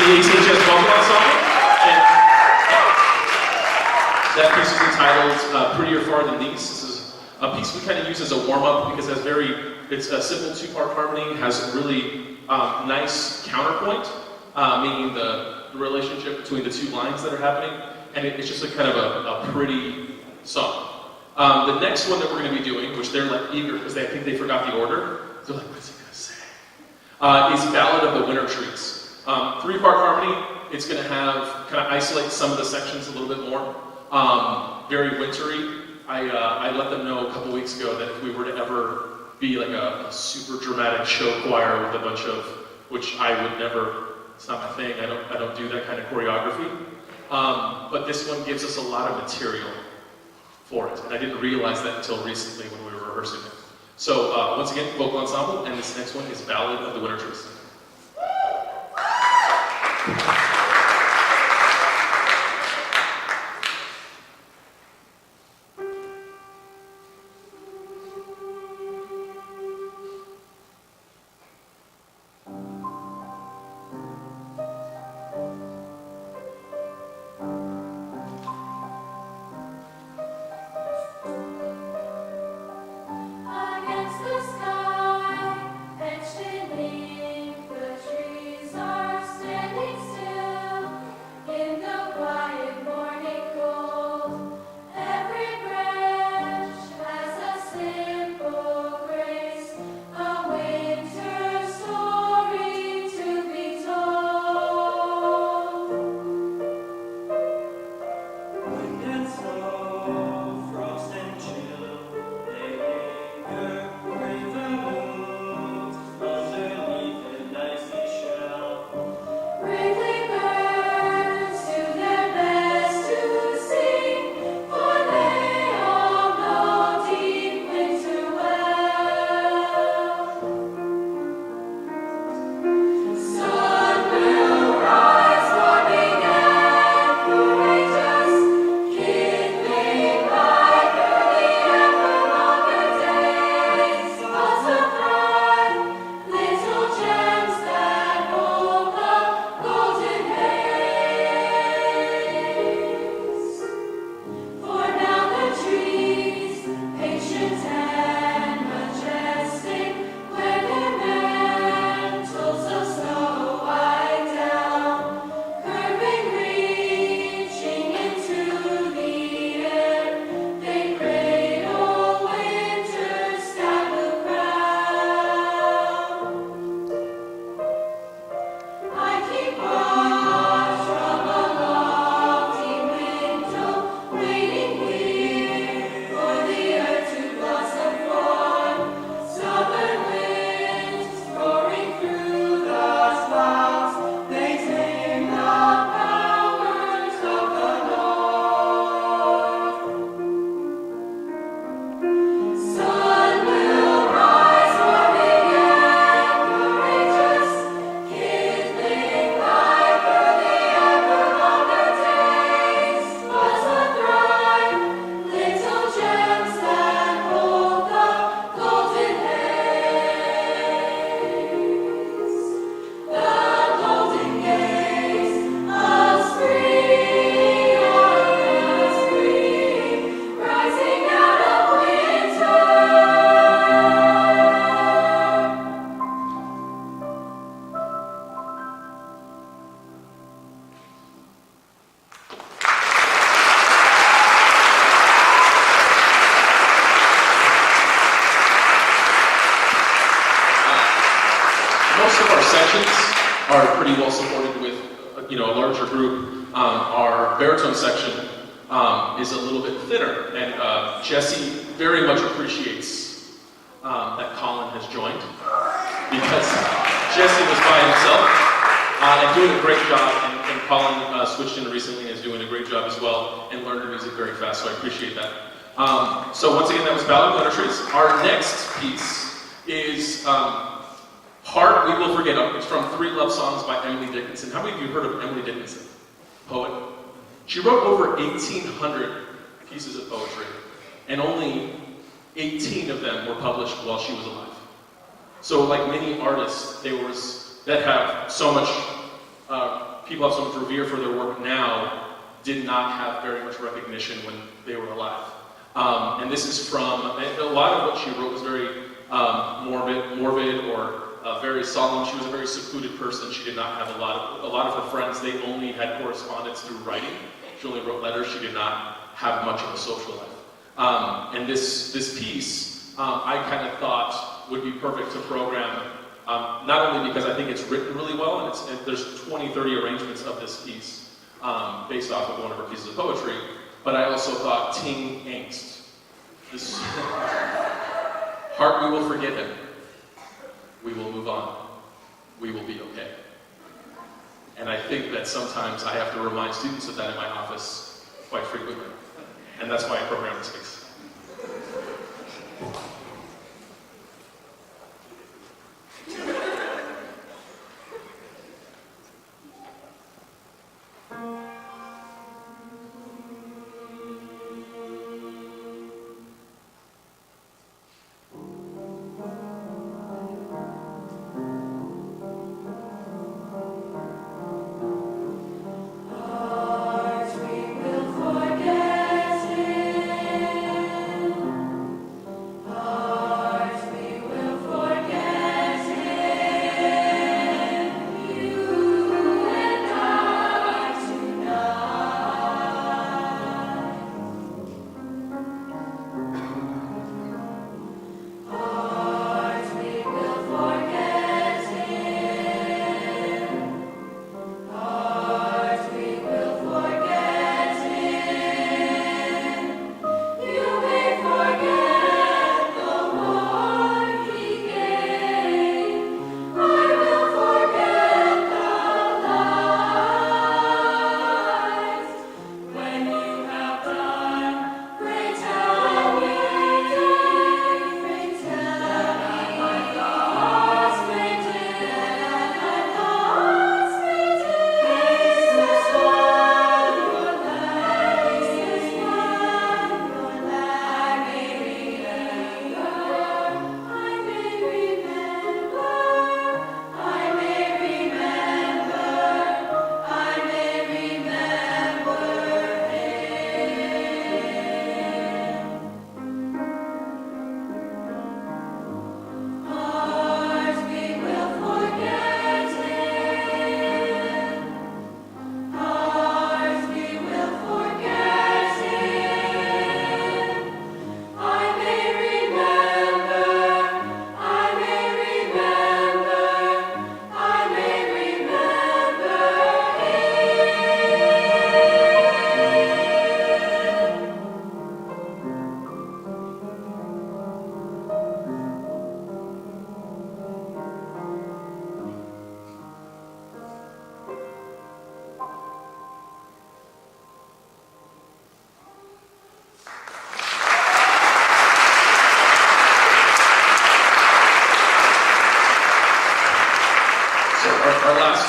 the ACHS Vocal Ensemble, and that piece is entitled Prettier Far Than These. This is a piece we kind of use as a warm-up because it's a simple two-part harmony, has a really nice counterpoint, meaning the relationship between the two lines that are happening, and it's just a kind of a pretty song. The next one that we're going to be doing, which they're like eager because I think they forgot the order, they're like, what's he going to say? Is Ballad of the Winter Trees. Three-part harmony. It's going to have, kind of isolate some of the sections a little bit more. Very wintry. I let them know a couple weeks ago that if we were to ever be like a super dramatic show choir with a bunch of, which I would never, it's not my thing, I don't do that kind of choreography. But this one gives us a lot of material for it, and I didn't realize that until recently when we were rehearsing it. So once again, vocal ensemble, and this next one is Ballad of the Winter Trees. Most of our sections are pretty well supported with, a larger group. Our baritone section is a little bit thinner, and Jesse very much appreciates that Colin has joined, because Jesse was by himself and doing a great job, and Colin switched in recently and is doing a great job as well, and learned the music very fast, so I appreciate that. So once again, that was Ballad of the Winter Trees. Our next piece is Heart We Will Forget. It's from 3 Love Songs by Emily Dickinson. How many of you heard of Emily Dickinson? Poet. She wrote over 1,800 pieces of poetry, and only 18 of them were published while she was alive. So like many artists, that have so much people have so much revere for their work now did not have very much recognition when they were alive. And this is from, a lot of what she wrote was very morbid or very solemn. She was a very secluded person. She did not have a lot of her friends, they only had correspondence through writing. She only wrote letters. She did not have much of a social life. And this piece, I kind of thought would be perfect to program, not only because I think it's written really well, and there's 20, 30 arrangements of this piece based off of one of her pieces of poetry, but I also thought Ting Angst. This heart, we will forget him. We will move on. We will be okay. And I think that sometimes I have to remind students of that in my office quite frequently. And that's why I program this piece.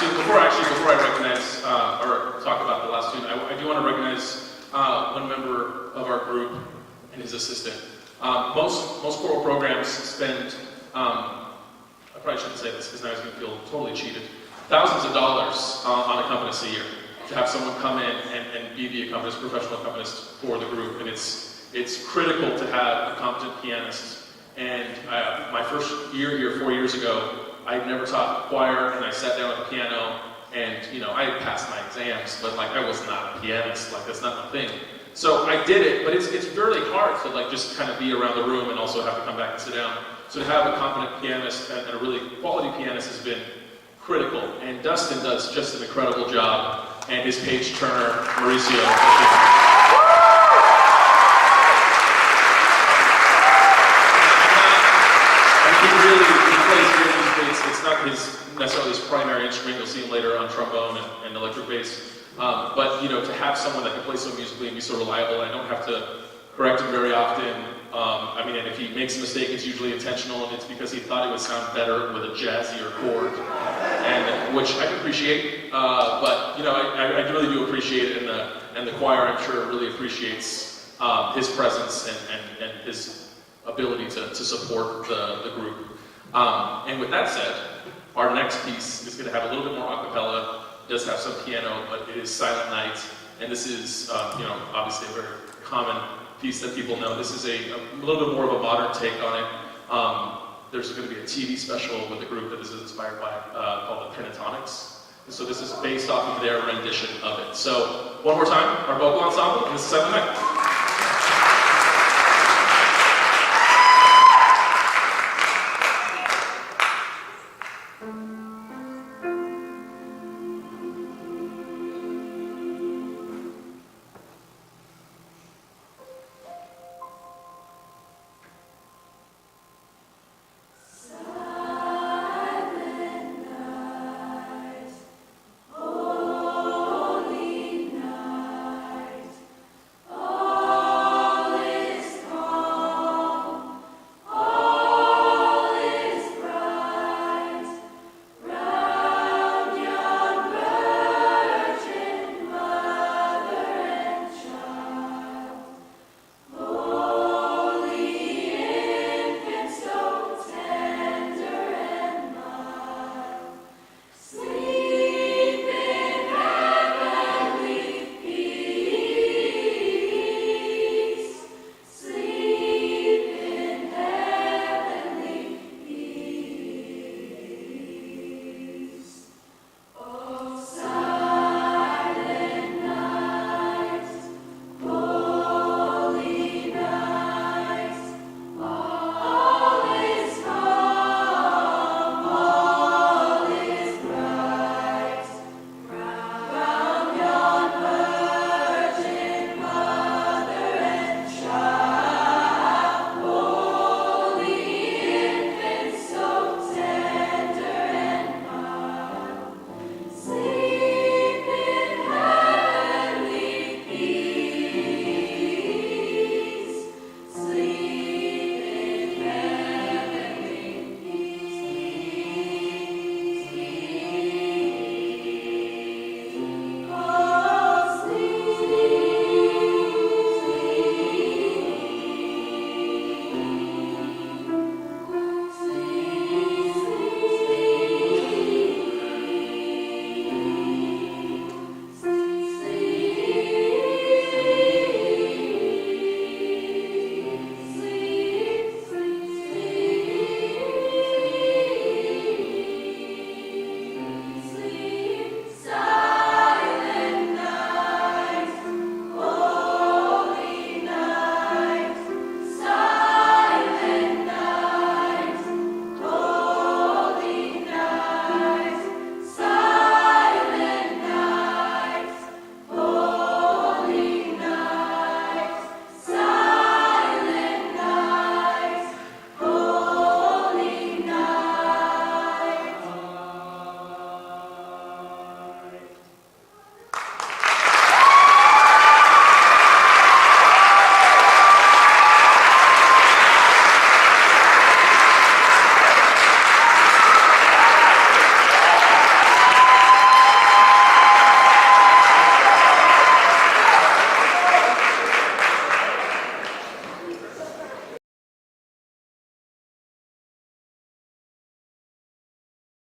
Before I recognize or talk about the last student, I do want to recognize one member of our group and his assistant. Most choral programs spend, I probably shouldn't say this because now he's going to feel totally cheated, thousands of dollars on accompanist a year to have someone come in and be the accompanist, professional accompanist for the group. And it's critical to have a competent pianist. And my first year here 4 years ago, I had never taught choir, and I sat down at the piano, and I had passed my exams, but I was not a pianist, that's not my thing. So I did it, but it's really hard to just kind of be around the room and also have to come back and sit down. So to have a competent pianist and a really quality pianist has been critical, and Dustin does just an incredible job, and his page turner, Mauricio. It's not necessarily his primary instrument. You'll see him later on trombone and electric bass. But to have someone that can play so musically and be so reliable, I don't have to correct him very often. And if he makes a mistake, it's usually intentional, and it's because he thought it would sound better with a jazzier chord, and which I can appreciate. But I really do appreciate it, and the choir, I'm sure, really appreciates his presence and his ability to support the group. And with that said, our next piece is going to have a little bit more a cappella. does have some piano, but it is Silent Night, and this is, obviously a very common piece that people know. This is a little bit more of a modern take on it. There's going to be a TV special with a group that this is inspired by called the Pentatonics. And so this is based off of their rendition of it. So one more time, our vocal ensemble, and this is Silent Night.